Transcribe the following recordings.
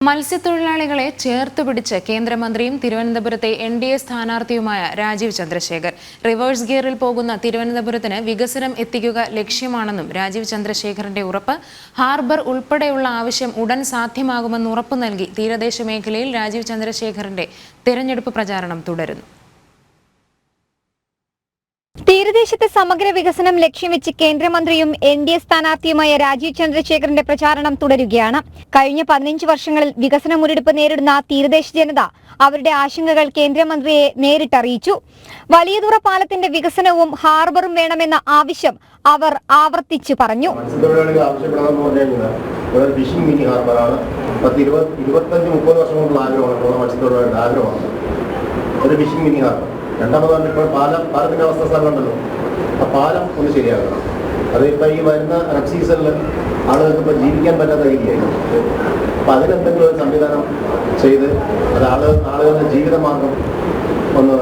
മത്സ്യത്തൊഴിലാളികളെ ചേർത്തുപിടിച്ച് കേന്ദ്രമന്ത്രിയും തിരുവനന്തപുരത്തെ എൻഡിഎ സ്ഥാനാർത്ഥിയുമായ രാജീവ് ചന്ദ്രശേഖർ റിവേഴ്സ് ഗിയറിൽ പോകുന്ന തിരുവനന്തപുരത്തിന് വികസനം എത്തിക്കുക ലക്ഷ്യമാണെന്നും രാജീവ് ചന്ദ്രശേഖറിന്റെ ഉറപ്പ്. ഹാർബർ ഉൾപ്പെടെയുള്ള ആവശ്യം ഉടൻ സാധ്യമാകുമെന്ന് ഉറപ്പു നൽകി തീരദേശ മേഖലയിൽ രാജീവ് ചന്ദ്രശേഖറിന്റെ തെരഞ്ഞെടുപ്പ് പ്രചാരണം തുടരുന്നു. തീരദേശത്തെ സമഗ്ര വികസനം ലക്ഷ്യം വെച്ച് കേന്ദ്രമന്ത്രിയും എൻഡിഎ സ്ഥാനാർത്ഥിയുമായ രാജീവ് ചന്ദ്രശേഖറിന്റെ പ്രചാരണം തുടരുകയാണ്. കഴിഞ്ഞ 15 വർഷങ്ങളിൽ വികസന മുരടിപ്പ് നേരിടുന്ന തീരദേശ ജനത അവരുടെ ആശങ്കകൾ കേന്ദ്രമന്ത്രിയെ നേരിട്ടറിയിച്ചു. വലിയതുറ പാലത്തിന്റെ വികസനവും ഹാർബറും വേണമെന്ന ആവശ്യം അവർ ആവർത്തിച്ചു പറഞ്ഞു. രണ്ടാമതാണ് ഇപ്പോൾ പാലത്തിന്റെ അവസ്ഥ സ്ഥലമുണ്ടല്ലോ, ആ പാലം ഒന്ന് ശരിയാക്കണം. അത് ഇപ്പം ഈ വരുന്ന റബ് സീസണിൽ ആളുകൾക്ക് ഇപ്പോൾ ജീവിക്കാൻ പറ്റാത്ത രീതിയായി. അപ്പം അതിനെന്തെങ്കിലും ഒരു സംവിധാനം ചെയ്ത് അത് ആളുകളുടെ ജീവിതമാർഗം ഒന്ന്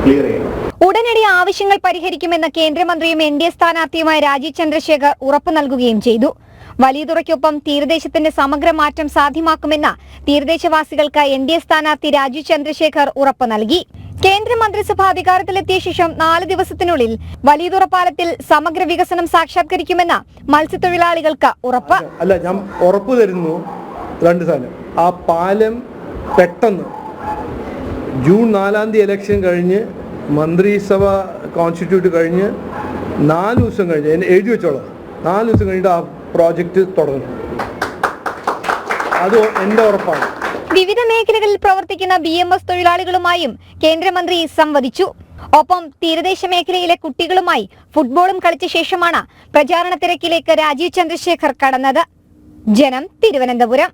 ക്ലിയർ ചെയ്യണം. ഉടനടി ആവശ്യങ്ങൾ പരിഹരിക്കുമെന്ന് കേന്ദ്രമന്ത്രിയും എൻഡിഎ സ്ഥാനാർത്ഥിയുമായ രാജീവ് ചന്ദ്രശേഖർ ഉറപ്പു നൽകുകയും ചെയ്തു. വലിയതുറയ്ക്കൊപ്പം തീരദേശത്തിന്റെ സമഗ്ര മാറ്റം സാധ്യമാക്കുമെന്ന് തീരദേശവാസികൾക്ക് എൻഡിഎ സ്ഥാനാർത്ഥി രാജീവ് ചന്ദ്രശേഖർ ഉറപ്പു നൽകി. കേന്ദ്രമന്ത്രിസഭ അധികാരത്തിലെത്തിയ ശേഷം 4 ദിവസത്തിനുള്ളിൽ വലിയതുറ പാലത്തിൽ സമഗ്ര വികസനം സാക്ഷാത്കരിക്കുമെന്ന് മത്സ്യത്തൊഴിലാളികൾക്ക് ഉറപ്പ്. ഞാൻ ഉറപ്പു തരുന്നു 2 സാധനം. ആ പാലം പെട്ടെന്ന് ജൂൺ 4 തീയതി ഇലക്ഷൻ കഴിഞ്ഞ് മന്ത്രിസഭ കോൺസ്റ്റിറ്റ്യൂട്ട് കഴിഞ്ഞ് 4 ദിവസം കഴിഞ്ഞ് എഴുതി വെച്ചോളാം. 4 ദിവസം കഴിഞ്ഞിട്ട് ആ പ്രോജക്റ്റ് തുടങ്ങും. അത് എൻ്റെ ഉറപ്പാണ്. വിവിധ മേഖലകളിൽ പ്രവർത്തിക്കുന്ന BMS തൊഴിലാളികളുമായും കേന്ദ്രമന്ത്രി സംവദിച്ചു. ഒപ്പം തീരദേശ മേഖലയിലെ കുട്ടികളുമായി ഫുട്ബോളും കളിച്ച ശേഷമാണ് പ്രചാരണ തിരക്കിലേക്ക് രാജീവ് ചന്ദ്രശേഖർ കടന്നത്. ജനം, തിരുവനന്തപുരം.